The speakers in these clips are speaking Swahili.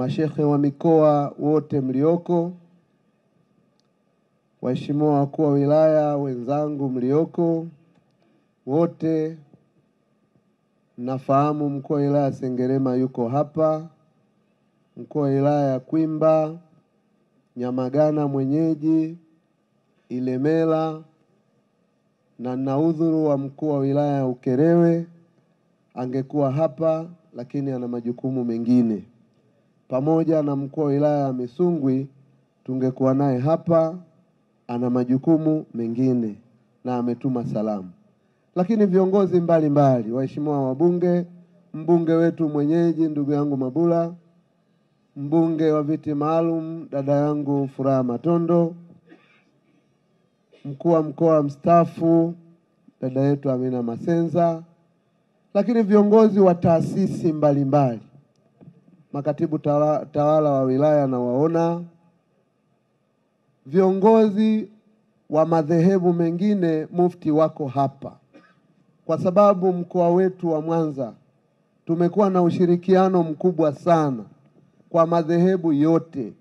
mashekhe wa mikoa wote mlioko, waheshimiwa wakuu wa wilaya wenzangu mlioko wote, nafahamu mkuu wa wilaya Sengerema yuko hapa, mkuu wa wilaya ya Kwimba, Nyamagana mwenyeji, Ilemela, na naudhuru wa mkuu wa wilaya ya Ukerewe angekuwa hapa lakini ana majukumu mengine. Pamoja na mkuu wa wilaya ya Misungwi tungekuwa naye hapa, ana majukumu mengine na ametuma salamu. Lakini viongozi mbalimbali, waheshimiwa wabunge, mbunge wetu mwenyeji ndugu yangu Mabula, mbunge wa viti maalum dada yangu Furaha Matondo, mkuu wa mkoa mstaafu dada yetu Amina Masenza, lakini viongozi wa taasisi mbalimbali, makatibu tawala wa wilaya na waona, viongozi wa madhehebu mengine, mufti wako hapa. Kwa sababu mkoa wetu wa Mwanza tumekuwa na ushirikiano mkubwa sana kwa madhehebu yote,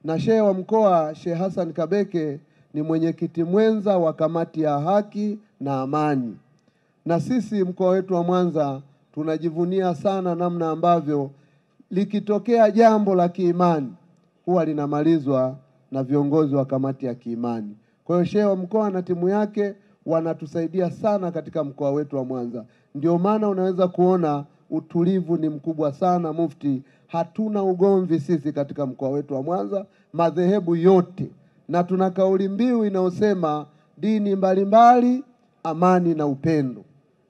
na shehe wa mkoa Sheikh Hassan Kabeke ni mwenyekiti mwenza wa kamati ya haki na amani. Na sisi mkoa wetu wa Mwanza tunajivunia sana namna ambavyo likitokea jambo la kiimani huwa linamalizwa na viongozi wa kamati ya kiimani. Kwa hiyo shehe wa mkoa na timu yake wanatusaidia sana katika mkoa wetu wa Mwanza. Ndio maana unaweza kuona utulivu ni mkubwa sana mufti. Hatuna ugomvi sisi katika mkoa wetu wa Mwanza, madhehebu yote, na tuna kauli mbiu inayosema dini mbalimbali, amani na upendo.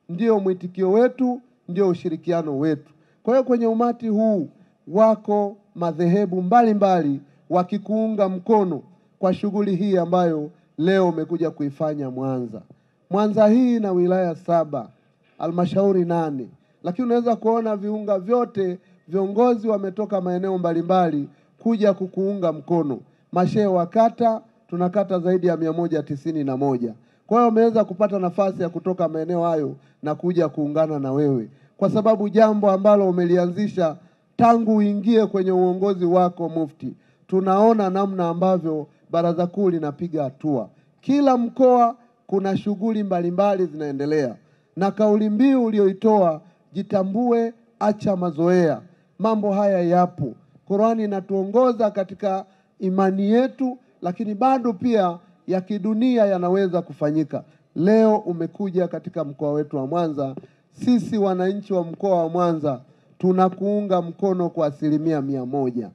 Ndio mwitikio wetu, ndio ushirikiano wetu. Kwa hiyo kwenye umati huu wako madhehebu mbalimbali wakikuunga mkono kwa shughuli hii ambayo leo umekuja kuifanya Mwanza. Mwanza hii na wilaya 7, halmashauri 8, lakini unaweza kuona viunga vyote viongozi wametoka maeneo mbalimbali kuja kukuunga mkono. Mashehe wa kata, tunakata zaidi ya 191. Kwa hiyo umeweza kupata nafasi ya kutoka maeneo hayo na kuja kuungana na wewe, kwa sababu jambo ambalo umelianzisha tangu uingie kwenye uongozi wako mufti, tunaona namna ambavyo baraza kuu linapiga hatua. Kila mkoa kuna shughuli mbalimbali zinaendelea, na kauli mbiu ulioitoa jitambue, acha mazoea. Mambo haya yapo, Qur'ani inatuongoza katika imani yetu, lakini bado pia ya kidunia yanaweza kufanyika. Leo umekuja katika mkoa wetu wa Mwanza, sisi wananchi wa mkoa wa Mwanza tunakuunga mkono kwa 100%.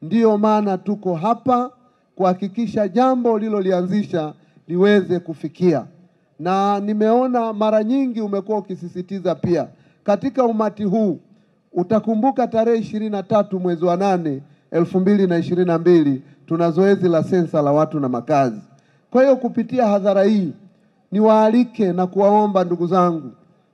Ndiyo maana tuko hapa kuhakikisha jambo ulilolianzisha liweze kufikia. Na nimeona mara nyingi umekuwa ukisisitiza pia katika umati huu. Utakumbuka tarehe 23 mwezi wa 8 2022 tuna zoezi la sensa la watu na makazi. Kwa hiyo kupitia hadhara hii niwaalike na kuwaomba ndugu zangu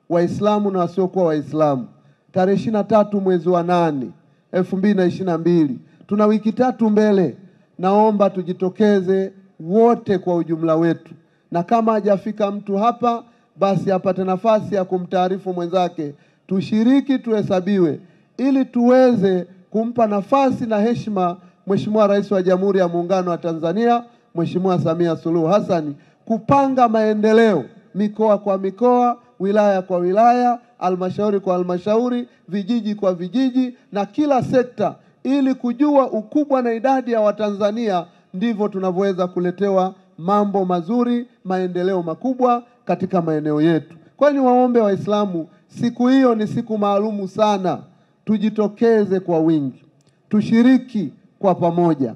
Waislamu na wasiokuwa Waislamu, tarehe 23 mwezi wa 8 2022 tuna wiki 3 mbele. Naomba tujitokeze wote kwa ujumla wetu, na kama hajafika mtu hapa basi apate nafasi ya kumtaarifu mwenzake, tushiriki, tuhesabiwe, ili tuweze kumpa nafasi na heshima Mheshimiwa Rais wa Jamhuri ya Muungano wa Tanzania, Mheshimiwa Samia Suluhu Hassan, kupanga maendeleo mikoa kwa mikoa, wilaya kwa wilaya, halmashauri kwa halmashauri, vijiji kwa vijiji, na kila sekta, ili kujua ukubwa na idadi ya Watanzania, ndivyo tunavyoweza kuletewa mambo mazuri, maendeleo makubwa katika maeneo yetu. Kwa hiyo niwaombe Waislamu, siku hiyo ni siku maalumu sana. Tujitokeze kwa wingi, tushiriki kwa pamoja,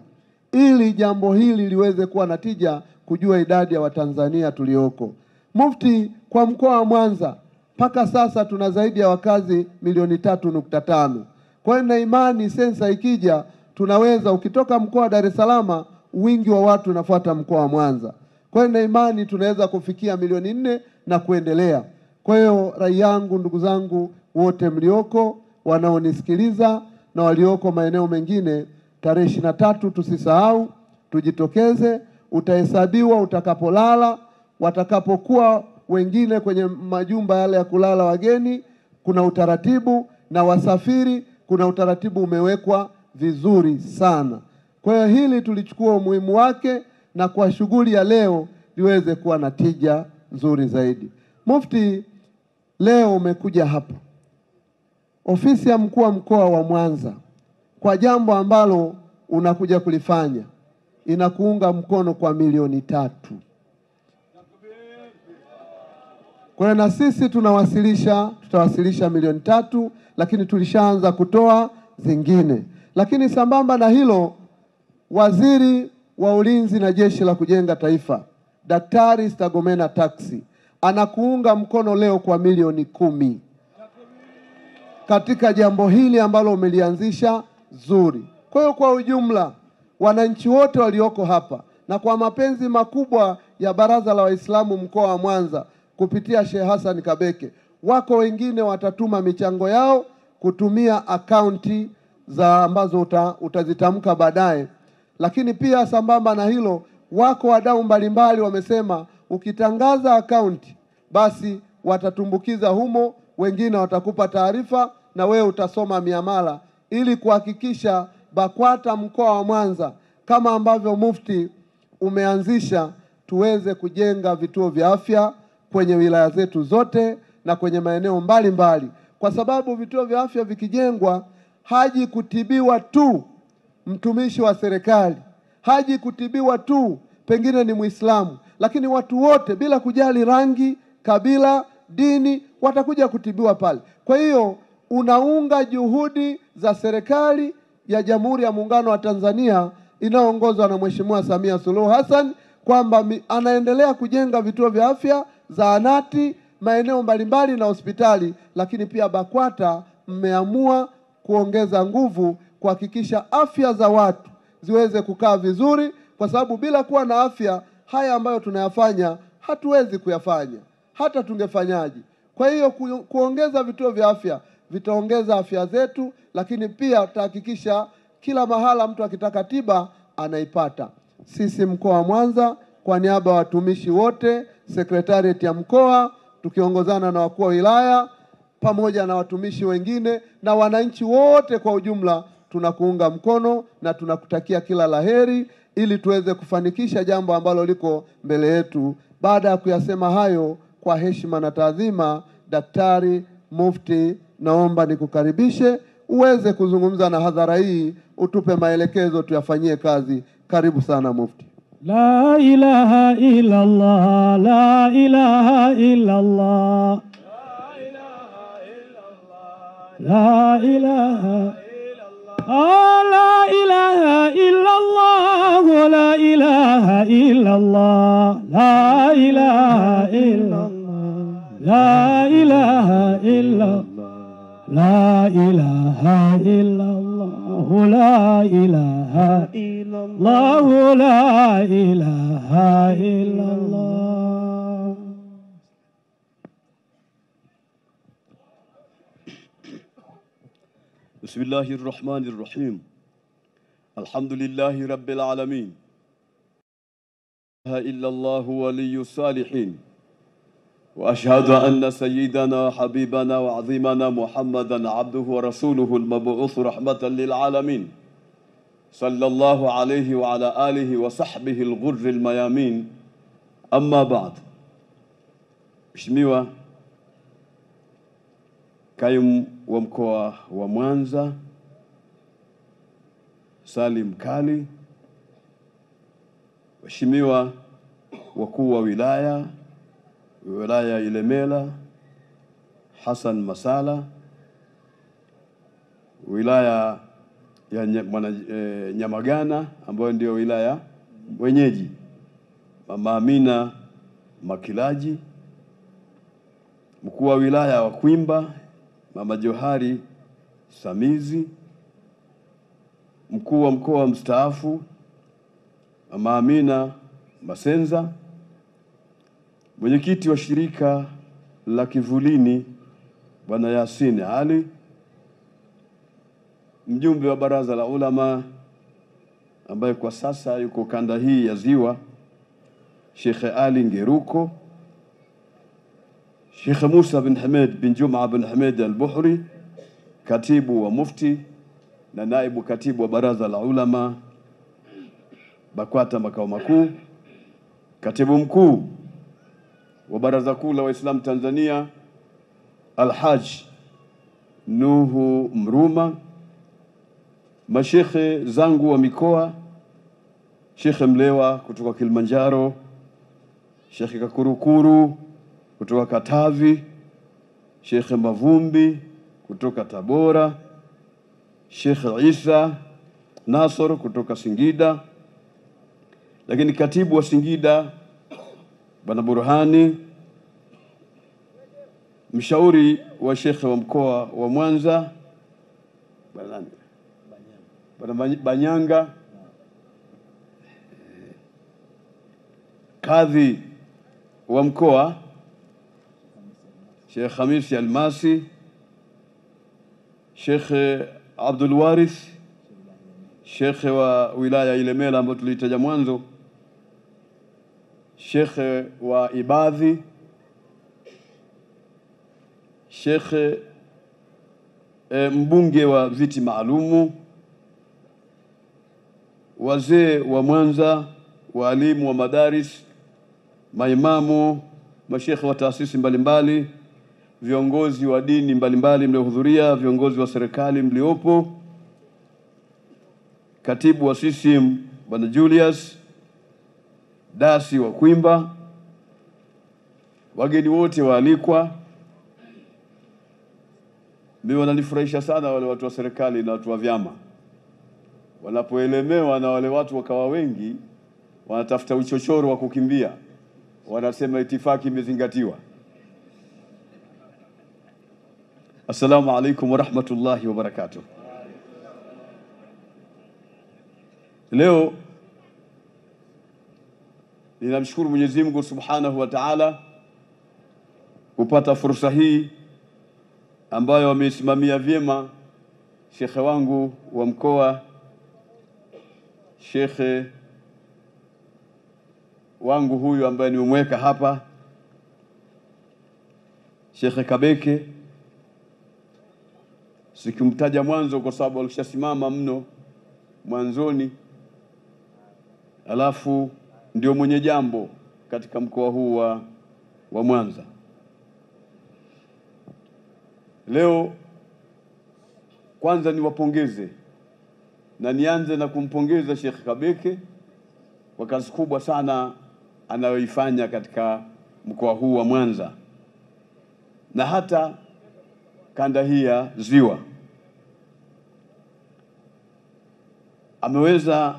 ili jambo hili liweze kuwa na tija, kujua idadi ya Watanzania tulioko. Mufti, kwa mkoa wa Mwanza mpaka sasa tuna zaidi ya wakazi 3.5 milioni. Kwa hiyo na imani sensa ikija tunaweza, ukitoka mkoa wa Dar es Salaam wingi wa watu unafuata mkoa wa Mwanza. Kwa hiyo na imani tunaweza kufikia 4 milioni na kuendelea. Kwa hiyo rai yangu, ndugu zangu wote mlioko, wanaonisikiliza na walioko maeneo mengine, tarehe 23 tusisahau, tujitokeze. Utahesabiwa utakapolala, watakapokuwa wengine kwenye majumba yale ya kulala wageni, kuna utaratibu, na wasafiri kuna utaratibu umewekwa vizuri sana. Kwa hiyo hili tulichukua umuhimu wake na kwa shughuli ya leo liweze kuwa na tija nzuri zaidi. Mufti, leo umekuja hapa ofisi ya mkuu wa mkoa wa Mwanza kwa jambo ambalo unakuja kulifanya, inakuunga mkono kwa milioni 3. Kwa hiyo na sisi tutawasilisha milioni 3, lakini tulishaanza kutoa zingine. Lakini sambamba na hilo, Waziri wa Ulinzi na Jeshi la Kujenga Taifa, Daktari Stergomena Tax, anakuunga mkono leo kwa milioni 10 katika jambo hili ambalo umelianzisha zuri. Kwa hiyo kwa ujumla, wananchi wote walioko hapa na kwa mapenzi makubwa ya Baraza la Waislamu mkoa wa Mwanza kupitia Sheikh Hassan Kabeke, wako wengine watatuma michango yao kutumia akaunti za ambazo utazitamka baadaye. Lakini pia sambamba na hilo, wako wadau mbalimbali wamesema ukitangaza akaunti basi watatumbukiza humo, wengine watakupa taarifa na wewe utasoma miamala, ili kuhakikisha BAKWATA mkoa wa Mwanza kama ambavyo Mufti umeanzisha, tuweze kujenga vituo vya afya kwenye wilaya zetu zote na kwenye maeneo mbalimbali, kwa sababu vituo vya afya vikijengwa, haji kutibiwa tu mtumishi wa serikali, haji kutibiwa tu pengine ni Muislamu, lakini watu wote bila kujali rangi, kabila, dini watakuja kutibiwa pale. Kwa hiyo unaunga juhudi za serikali ya Jamhuri ya Muungano wa Tanzania inayoongozwa na Mheshimiwa Samia Suluhu Hassan, kwamba anaendelea kujenga vituo vya afya, zahanati, maeneo mbalimbali na hospitali. Lakini pia BAKWATA mmeamua kuongeza nguvu kuhakikisha afya za watu ziweze kukaa vizuri, kwa sababu bila kuwa na afya, haya ambayo tunayafanya hatuwezi kuyafanya hata tungefanyaje. Kwa hiyo kuongeza vituo vya afya vitaongeza afya zetu, lakini pia tutahakikisha kila mahala mtu akitaka tiba anaipata. Sisi mkoa wa Mwanza kwa niaba ya watumishi wote, secretariat ya mkoa tukiongozana na wakuu wa wilaya pamoja na watumishi wengine na wananchi wote kwa ujumla, tunakuunga mkono na tunakutakia kila laheri ili tuweze kufanikisha jambo ambalo liko mbele yetu. Baada ya kuyasema hayo, kwa heshima na taadhima, Daktari Mufti, naomba nikukaribishe uweze kuzungumza na hadhara hii, utupe maelekezo tuyafanyie kazi. Karibu sana Mufti. La ilaha illa Allah, la ilaha illa Allah, la ilaha la ilaha illa Allah, la ilaha illa Allah, la ilaha illa Allah, la ilaha illa la ilaha illa Allah, la ilaha illa Allah, la ilaha illa Allah. بسم الله الرحمن الرحيم. الحمد لله رب العالمين. لا إله إلا الله ولي الصالحين. وأشهد أن سيدنا حبيبنا وعظيمنا محمدا عبده ورسوله المبعوث رحمة للعالمين صلى الله عليه وعلى آله وصحبه الغر الميامين. أما بعد. Mheshimiwa Kaimu wa mkoa wa Mwanza Salim Kali, Mheshimiwa wakuu wa wilaya Ilemela Hassan Masala, wilaya ya Nyamagana ambayo ndio wilaya mwenyeji, Mama Amina Makilaji, mkuu wa wilaya wa Kwimba Mama Johari Samizi, mkuu wa mkoa mstaafu Mama Amina Masenza, mwenyekiti wa shirika la Kivulini Bwana Yasin Ali, mjumbe wa baraza la ulama ambaye kwa sasa yuko kanda hii ya Ziwa Sheikh Ali Ngeruko, Sheikh Musa bin Hamid bin Juma bin Hamid al-Buhri, katibu wa Mufti, na naibu katibu wa Baraza la Ulama BAKWATA makao makuu, katibu mkuu wa Baraza Kuu la Waislamu Tanzania Al-Hajj Nuhu Mruma, mashekhe zangu wa mikoa, Shekhe Mlewa kutoka Kilimanjaro, Shekhe Kakurukuru kutoka Katavi, Shekhe Mavumbi kutoka Tabora, Shekhe Isa Nasor kutoka Singida, lakini katibu wa Singida Bwana Burhani, mshauri wa shekhe wa mkoa wa Mwanza Bwana Banyanga, kadhi wa mkoa Sheikh Hamisi Almasi, Sheikh Abdul Warith, Sheikh wa wilaya Ilemela ambayo tulitaja mwanzo, Sheikh wa Ibadhi, Sheikh mbunge wa viti maalumu, wazee wa Mwanza, walimu wa madaris, maimamu, mashekhe wa taasisi mbalimbali, viongozi wa dini mbalimbali mliohudhuria, viongozi wa serikali mliopo, katibu wa CCM Bwana Julius Dasi wa Kwimba, wageni wote waalikwa. Mimi wananifurahisha sana wale watu wa serikali na watu wa vyama wanapoelemewa na wale watu wakawa wengi, wanatafuta uchochoro wa kukimbia, wanasema itifaki imezingatiwa. Assalamu alaikum wa rahmatullahi wa barakatuh. Leo ninamshukuru Mwenyezi Mungu Subhanahu wa Ta'ala kupata fursa hii ambayo wamesimamia vyema shekhe wangu wa mkoa, shekhe wangu huyu ambaye nimemweka hapa, Shekhe Kabeke. Sikumtaja mwanzo kwa sababu alishasimama mno mwanzoni, alafu ndio mwenye jambo katika mkoa huu wa Mwanza. Leo kwanza niwapongeze na nianze na kumpongeza Sheikh Kabeke kwa kazi kubwa sana anayoifanya katika mkoa huu wa Mwanza na hata kanda hii ya Ziwa. Ameweza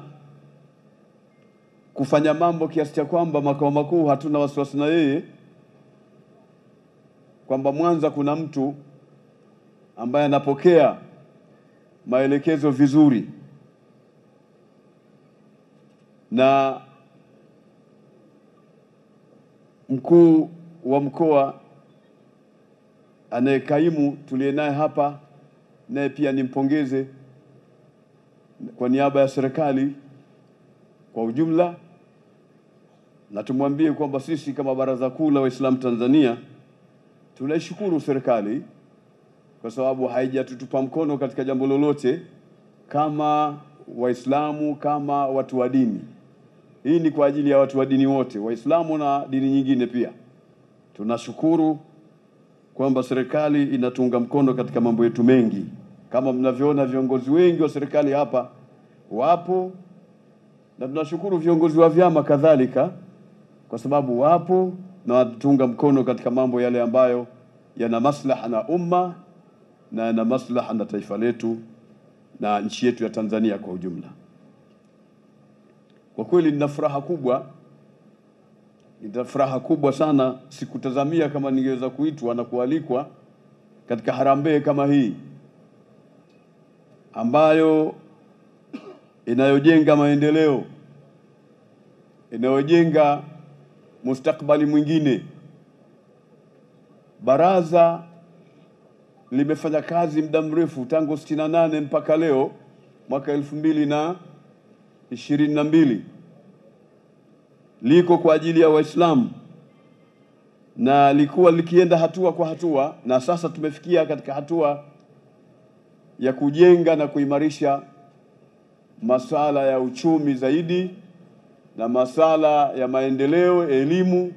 kufanya mambo kiasi cha kwamba makao makuu hatuna wasiwasi na yeye kwamba Mwanza kuna mtu ambaye anapokea maelekezo vizuri, na mkuu wa mkoa anayekaimu tuliye naye hapa, naye pia nimpongeze kwa niaba ya serikali kwa ujumla, na tumwambie kwamba sisi kama Baraza Kuu la Waislamu Tanzania tunaishukuru serikali kwa sababu haijatutupa mkono katika jambo lolote kama Waislamu, kama watu wa dini. Hii ni kwa ajili ya watu wa dini wote, Waislamu na dini nyingine pia. Tunashukuru kwamba serikali inatunga mkono katika mambo yetu mengi. Kama mnavyoona viongozi wengi wa serikali hapa wapo, na tunashukuru viongozi wa vyama kadhalika kwa sababu wapo na watunga mkono katika mambo yale ambayo yana maslaha na umma na yana maslaha na taifa letu na nchi yetu ya Tanzania kwa ujumla. Kwa kweli nina furaha kubwa sana. Sikutazamia kama ningeweza kuitwa na kualikwa katika harambee kama hii ambayo inayojenga maendeleo, inayojenga mustakbali mwingine. Baraza limefanya kazi muda mrefu tangu 68 mpaka leo mwaka 2022. Liko kwa ajili ya Waislamu na likuwa likienda hatua kwa hatua, na sasa tumefikia katika hatua ya kujenga na kuimarisha masuala ya uchumi zaidi na masuala ya maendeleo, elimu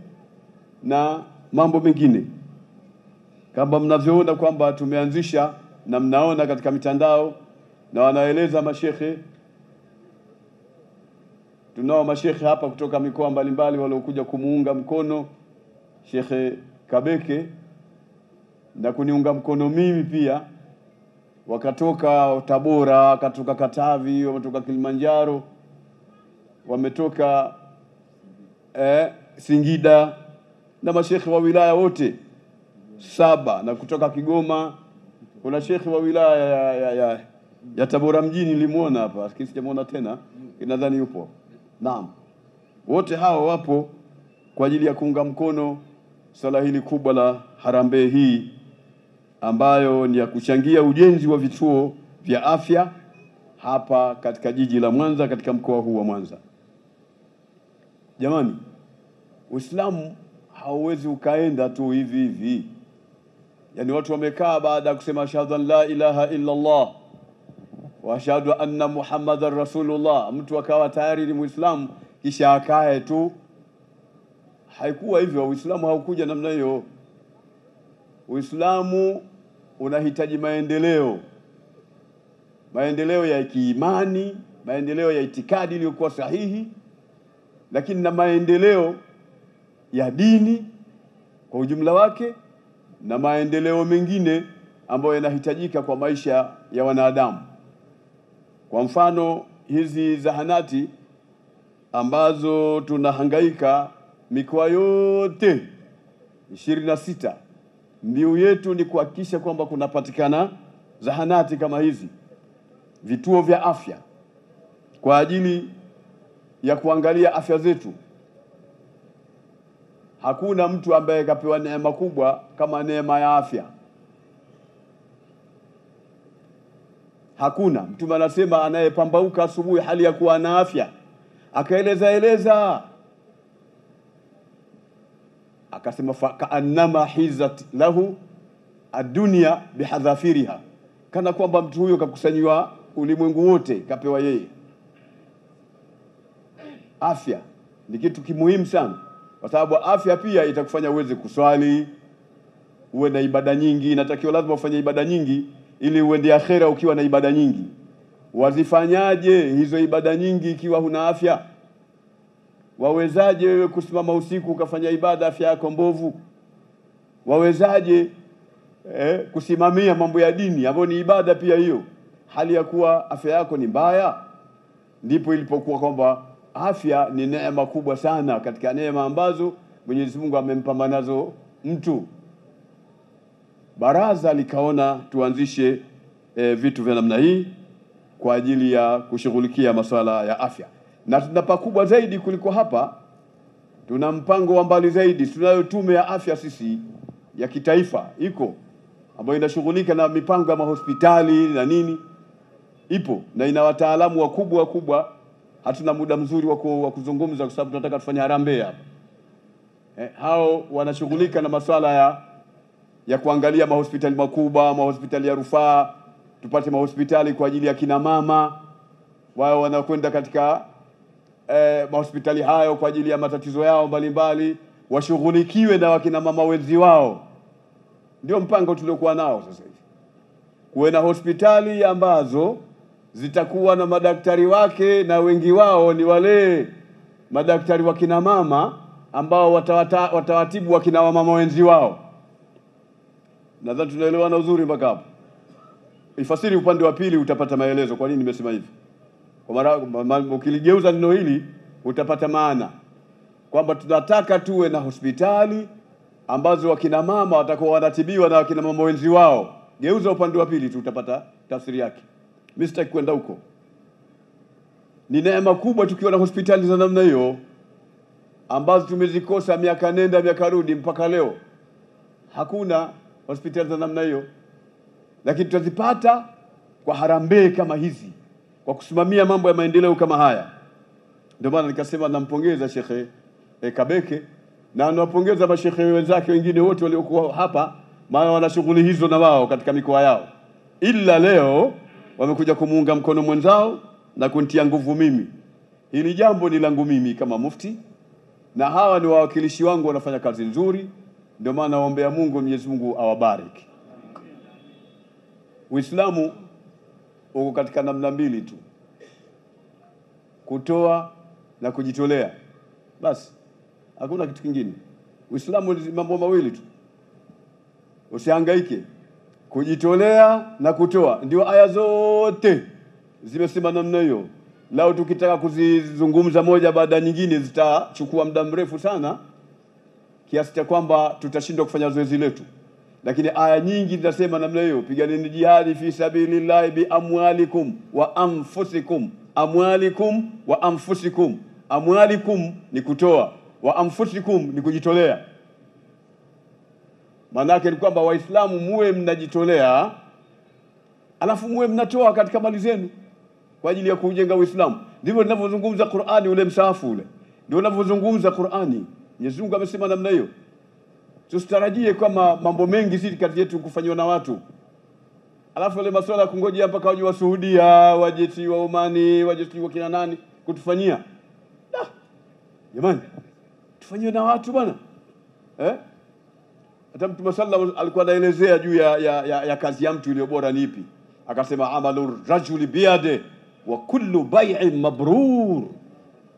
na mambo mengine. Kama mnavyoona kwamba tumeanzisha na mnaona katika mitandao na wanaeleza mashekhe, tunao mashekhe hapa kutoka mikoa mbalimbali waliokuja kumuunga mkono Shekhe Kabeke na kuniunga mkono mimi pia. Wakatoka Tabora, wakatoka Katavi, wametoka Kilimanjaro, wametoka Singida na mashekhe wa wilaya wote 7, na kutoka Kigoma kuna shekhe wa wilaya ya Tabora mjini nilimuona hapa, sijamuona tena, nadhani yupo. Naam. Wote hao wapo kwa ajili ya kuunga mkono swala hili kubwa la harambee hii ambayo ni ya kuchangia ujenzi wa vituo vya afya hapa katika jiji la Mwanza, katika mkoa huu wa Mwanza. Jamani, Uislamu hauwezi ukaenda tu hivi hivi. Yaani watu wamekaa baada ya kusema ashhadu an la ilaha illa Allah wa ashhadu anna Muhammadar Rasulullah, mtu akawa tayari ni Muislamu kisha akae tu. Haikuwa hivyo. Uislamu haukuja namna hiyo. Uislamu unahitaji maendeleo ya kiimani, maendeleo ya itikadi iliyokuwa sahihi, lakini na maendeleo ya dini kwa ujumla wake, na maendeleo mengine ambayo yanahitajika kwa maisha ya wanadamu. Kwa mfano, hizi zahanati ambazo tunahangaika mikoa yote 26, mbiu yetu ni kuhakikisha kwamba kunapatikana zahanati kama hizi, vituo vya afya kwa ajili ya kuangalia afya zetu. Hakuna mtu ambaye kapewa neema kubwa kama neema ya afya. Hakuna. Mtume anasema anayepambauka asubuhi hali ya kuwa na afya, akaeleza akasema kaannama hizat lahu ad-dunya bihadhafiriha, kana kwamba mtu huyo kakusanywa ulimwengu wote kapewa yeye. Afya ni kitu kimuhimu sana, kwa sababu afya pia itakufanya uweze kuswali, uwe na ibada nyingi. Inatakiwa lazima ufanye ibada nyingi ili uende akhera ukiwa na ibada nyingi. Wazifanyaje hizo ibada nyingi ikiwa huna afya? Wawezaje wewe kusimama usiku ukafanya ibada afya yako mbovu? Wawezaje kusimamia mambo ya dini ambayo ni ibada pia hiyo, hali ya kuwa afya yako ni mbaya? Ndipo ilipokuwa kwamba afya ni neema kubwa sana katika neema ambazo Mwenyezi Mungu amempa nazo mtu. Baraza likaona tuanzishe vitu vya namna hii kwa ajili ya kushughulikia masuala ya afya. Na tuna pakubwa zaidi kuliko hapa. Tuna mpango wa mbali zaidi. Tunayo tume ya afya sisi ya kitaifa iko, ambayo inashughulika na mipango ya mahospitali na nini. Ipo na ina wataalamu wakubwa. Hatuna muda mzuri wa kuzungumza kwa sababu tunataka tufanye harambee hapa. Hao wanashughulika na masuala ya kuangalia mahospitali makubwa, mahospitali ya rufaa, tupate mahospitali kwa ajili ya kina mama. Wao wanakwenda katika mahospitali hayo kwa ajili ya matatizo yao mbalimbali, washughulikiwe na wakina mama wenzi wao. Ndio mpango tuliokuwa nao sasa hivi. Kuwe na hospitali ambazo zitakuwa na madaktari wake, na wengi wao ni wale madaktari wa kina mama ambao watawatibu wakina mama wenzi wao. Nadhani tunaelewana uzuri mpaka hapo. Ifasiri upande wa pili utapata maelezo kwa nini nimesema hivi. Kwa mara ukiligeuza neno hili utapata maana kwamba tunataka tuwe na hospitali ambazo wakina mama watakuwa wanatibiwa na wakina mama wenzi wao. Geuza upande wa pili tu utapata tafsiri yake. Mimi sitaki kwenda huko. Ni neema kubwa tukiwa na hospitali za namna hiyo ambazo tumezikosa miaka nenda miaka rudi mpaka leo. Hakuna hospitali za namna hiyo, lakini tutazipata kwa harambee kama hizi, kwa kusimamia mambo ya maendeleo kama haya. Ndio maana nikasema nampongeza Shekhe Kabeke na nawapongeza mashekhe wenzake wengine wote waliokuwa hapa, maana wana shughuli hizo na wao katika mikoa yao. ila leo wamekuja kumuunga mkono mwenzao na kunitia nguvu mimi. Hili jambo ni langu mimi kama mufti, na hawa ni wawakilishi wangu, wanafanya kazi nzuri. Ndio maana naombea Mungu, Mwenyezi Mungu awabariki. Uislamu uko katika namna mbili tu, kutoa na kujitolea. Basi hakuna kitu kingine. Uislamu ni mambo mawili tu, usihangaike. Kujitolea na kutoa ndio aya zote zimesema namna hiyo. Lao tukitaka kuzizungumza moja baada nyingine zitachukua muda mrefu sana, kiasi cha kwamba tutashindwa kufanya zoezi letu. Lakini aya nyingi zinasema namna hiyo, piganeni jihadi fi sabilillahi bi amwalikum wa anfusikum. Amwalikum wa anfusikum. Amwalikum ni kutoa, wa anfusikum ni kujitolea. Maana yake ni kwamba Waislamu muwe mnajitolea, alafu muwe mnatoa katika mali zenu kwa ajili ya kujenga Uislamu. Ndivyo ninavyozungumza Qur'ani, ule msahafu ule ndio ninavyozungumza Qur'ani. Mwenyezi Mungu amesema namna hiyo. Tusitarajie kama mambo mengi sisi kati yetu kufanywa na watu, alafu ile masuala ya kungojea mpaka waje wa Saudia, waje si wa Omani, waje si wa kina nani kutufanyia. Jamani, tufanywe na watu bwana. Hata Mtume sallallahu alikuwa anaelezea juu ya kazi ya mtu iliyo bora ni ipi. Akasema amalu rajuli biyade wa kullu bai'in mabrur.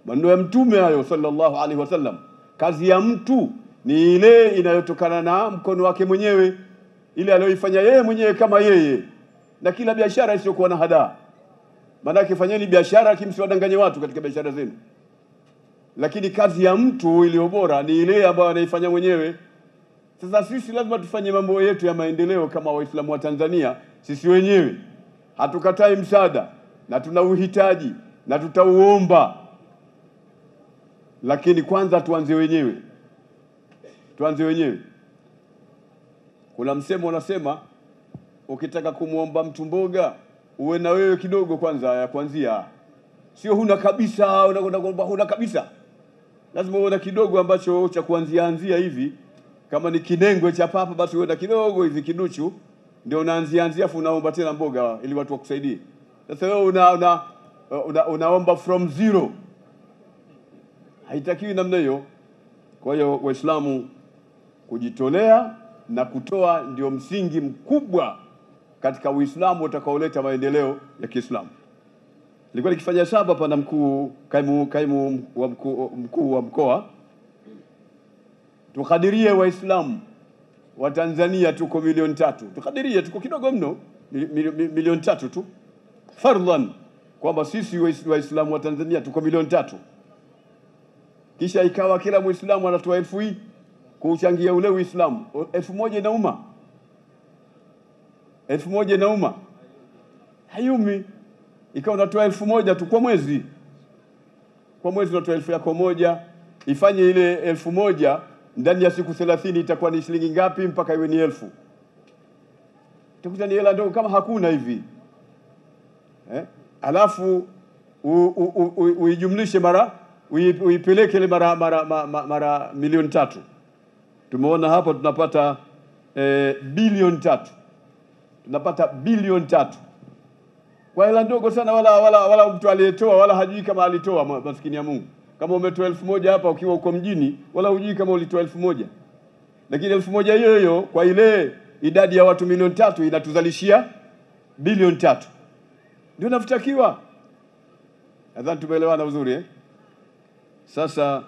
Maneno ya Mtume hayo sallallahu alaihi wasallam. Kazi ya mtu ni ile inayotokana na mkono wake mwenyewe, ile aliyoifanya yeye mwenyewe kama yeye, na kila biashara isiyokuwa na hadaa. Maana fanyeni biashara kimsiwadanganye watu katika biashara zenu. Lakini kazi ya mtu iliyo bora ni ile ambayo anaifanya mwenyewe. Sasa sisi lazima tufanye mambo yetu ya maendeleo kama Waislamu wa Tanzania sisi wenyewe. Hatukatai msaada na tuna uhitaji na tutauomba. Lakini kwanza tuanze wenyewe. Tuanze wenyewe. Kuna msemo unasema ukitaka kumuomba mtu mboga uwe na wewe kidogo kwanza ya kuanzia. Sio huna kabisa, unakwenda huna kabisa. Lazima uwe na kidogo ambacho cha kuanzia hivi. Kama ni kinengwe cha papa basi uwe na kidogo hivi kiduchu, ndio unaanzia afu unaomba tena mboga ili watu wakusaidie. Sasa wewe unaomba from zero. Haitakiwi namna hiyo. Kwa hiyo Waislamu, kujitolea na kutoa ndio msingi mkubwa katika Uislamu utakaoleta maendeleo ya Kiislamu. Nilikuwa nikifanya saba hapa na kaimu mkuu wa mkoa. Tukadirie Waislamu wa Tanzania tuko 3,000,000. Tukadirie tuko kidogo mno, 3,000,000 tu. Fardhan kwamba sisi Waislamu wa Tanzania tuko 3,000,000. Kisha ikawa kila Muislamu anatoa 1,000 kuchangia ule Uislamu. 1,000 inauma. 1,000 inauma. Hayumi. Ikawa unatoa 1,000 tu kwa mwezi. Kwa mwezi unatoa 1,000 yako moja. Ifanye ile 1,000 ndani ya siku 30 itakuwa ni shilingi ngapi mpaka iwe ni 1,000? Utakuta ni hela ndogo kama hakuna hivi. Alafu uijumlishe uipeleke ile mara milioni 3. Tumeona hapo tunapata bilioni 3. Tunapata bilioni 3. Kwa hela ndogo sana, wala mtu aliyetoa wala hajui kama alitoa, maskini ya Mungu. Kama umetoa 1,000 hapa ukiwa uko mjini, wala hujui kama ulitoa 1,000. Lakini 1,000 hiyo kwa ile idadi ya watu milioni 3 inatuzalishia bilioni 3. Ndio nafutakiwa. Nadhani tumeelewana uzuri Sasa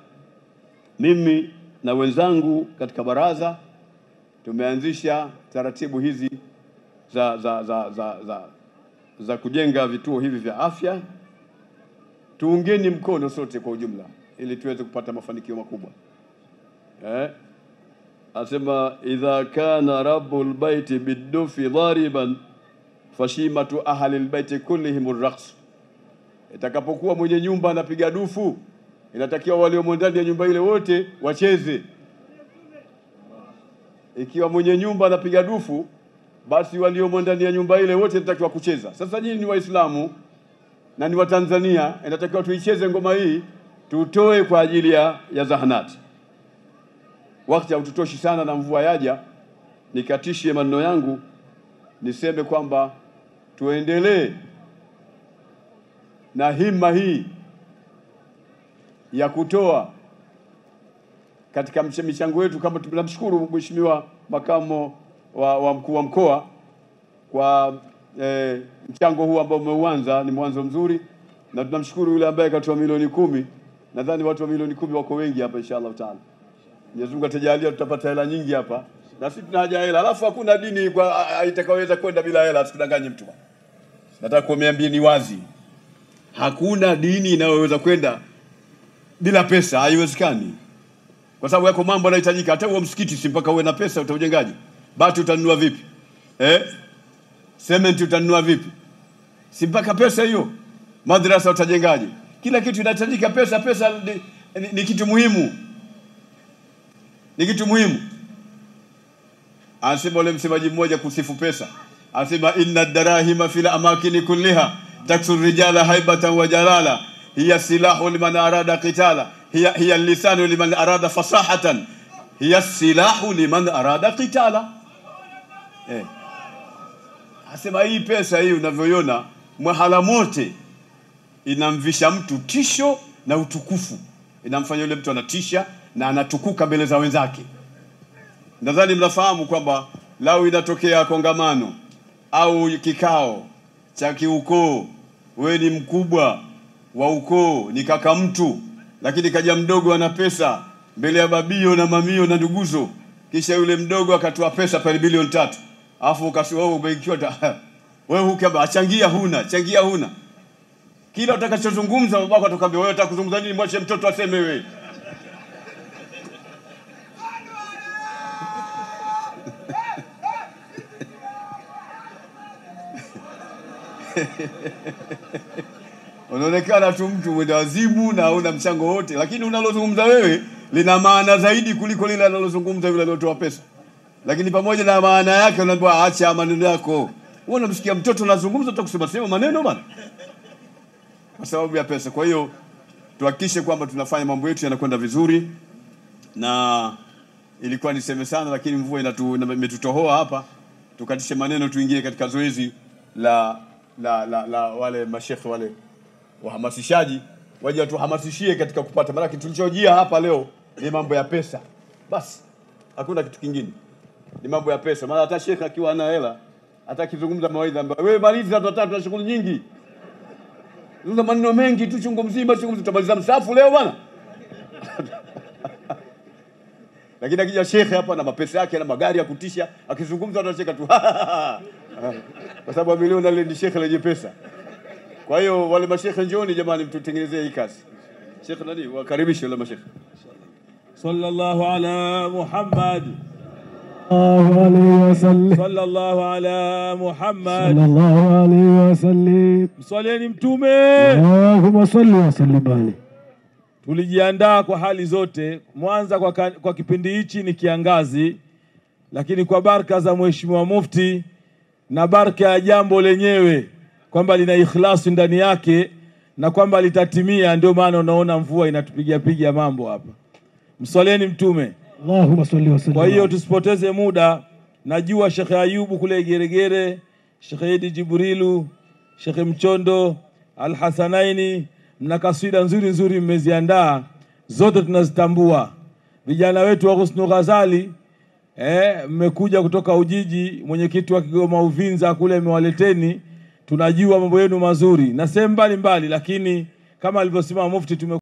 mimi na wenzangu katika baraza tumeanzisha taratibu hizi za kujenga vituo hivi vya afya. Tuungeni mkono sote kwa ujumla ili tuweze kupata mafanikio makubwa. Asema idha kana rabbul baiti bidufi dhariban fashimatu ahli albayti kullihim arraqs. Itakapokuwa mwenye nyumba anapiga dufu, inatakiwa walio ndani ya nyumba ile wote wacheze. Ikiwa mwenye nyumba anapiga dufu, basi walio ndani ya nyumba ile wote inatakiwa kucheza. Sasa nyinyi ni Waislamu na ni wa Tanzania, inatakiwa tuicheze ngoma hii, tutoe kwa ajili ya zahanati. Wakati haututoshi sana na mvua yaja, nikatishie maneno yangu niseme kwamba tuendelee na himma hii ya kutoa katika michango yetu, kama tunamshukuru Mheshimiwa Makamo wa mkuu wa mkoa kwa mchango huu ambao umeuanza, ni mwanzo mzuri, na tunamshukuru yule ambaye katoa milioni 10. Nadhani watu wa milioni 10 wako wengi hapa, inshallah taala. Mwenyezi Mungu atajalia tutapata hela nyingi hapa, na sisi tuna haja hela. Alafu hakuna dini kwa itakayoweza kwenda bila hela, tusidanganye mtu. Nataka kuambia ni wazi, hakuna dini inayoweza kwenda bila pesa, haiwezekani. Kwa sababu yako mambo yanahitajika. Hata huo msikiti si mpaka uwe na pesa, utaujengaje? Bati utanunua vipi? Cement utanunua vipi? Si mpaka pesa hiyo. Madrasa utajengaje? Kila kitu inahitajika pesa. Pesa ni kitu muhimu. Ni kitu muhimu. Anasema ule msemaji mmoja kusifu pesa. Anasema inna darahima fil amakini kulliha taksur rijala haibatan wa jalala hiya silahu liman arada qitala hiya lisanu liman arada fasahatan hiya silahu liman arada qitala. Anasema hii pesa hii unavyoiona mwahala mote inamvisha mtu tisho na utukufu. Inamfanya yule mtu anatisha na anatukuka mbele za wenzake. Nadhani mnafahamu kwamba lau inatokea kongamano au kikao cha kiukoo, wewe ni mkubwa wa ukoo, ni kaka mtu, lakini kaja mdogo ana pesa mbele ya babio na mamio na nduguzo, kisha yule mdogo akatoa pesa pale bilioni 3, alafu ukasiwa wewe umeikiwa wewe hukaba achangia huna. Kila utakachozungumza babako atakwambia wewe unataka kuzungumza nini, mwache mtoto aseme wewe. Unaonekana tu mtu mwenye wazibu na una mchango wote, lakini unalozungumza wewe lina maana zaidi kuliko lile analozungumza yule aliyotoa pesa. Lakini pamoja na maana yake unaambiwa acha maneno yako. Wewe unamsikia mtoto anazungumza utakusema sema maneno bana, kwa sababu ya pesa. Kwa hiyo tuhakikishe kwamba tunafanya mambo yetu yanakwenda vizuri, na ilikuwa niseme sana lakini mvua imetutohoa hapa, tukatishe maneno tuingie katika zoezi la wale mashekhe wale wahamasishaji waje watuhamasishie katika kupata. Maana tulichojia hapa leo ni mambo ya pesa. Basi hakuna kitu kingine. Ni mambo ya pesa. Maana hata shekhe akiwa ana hela, hata kizungumza mawaidha mbaya, wewe maliza tuna shughuli nyingi. Zungumza maneno mengi tu chungu mzima tutamaliza msafu leo bwana. Lakini akija shekhe hapa na mapesa yake na magari ya kutisha, akizungumza tunacheka tu. Kwa sababu milioni ile ni shekhe lenye pesa. Kwa hiyo wale mashekhe njooni jamani, mtutengenezee hii kazi. Shekhe nani wakaribishe wale mashekhe. Sallallahu ala Muhammad. Sallallahu ala Muhammad. Sallallahu alayhi wasallam. Mswalieni mtume. Allahumma salli wa sallim alayhi. Tulijiandaa kwa hali zote. Mwanza kwa kipindi hichi ni kiangazi, lakini kwa baraka za Mheshimiwa Mufti na baraka ya jambo lenyewe kwamba lina ikhlasi ndani yake na kwamba litatimia, ndio maana unaona mvua inatupigia mambo hapa. Mswalieni mtume. Allahumma salli wa sallim. Kwa hiyo tusipoteze muda. Najua Sheikh Ayubu kule Geregere, Sheikh Edi Jibrilu, Sheikh Mchondo, Al-Hasanaini, mna kaswida nzuri mmeziandaa, zote tunazitambua. Vijana wetu wa Husnu Ghazali mmekuja kutoka Ujiji, mwenyekiti wa Kigoma Uvinza kule amewaleteni. Tunajua mambo yenu mazuri na sehemu mbalimbali, lakini kama alivyosema Mufti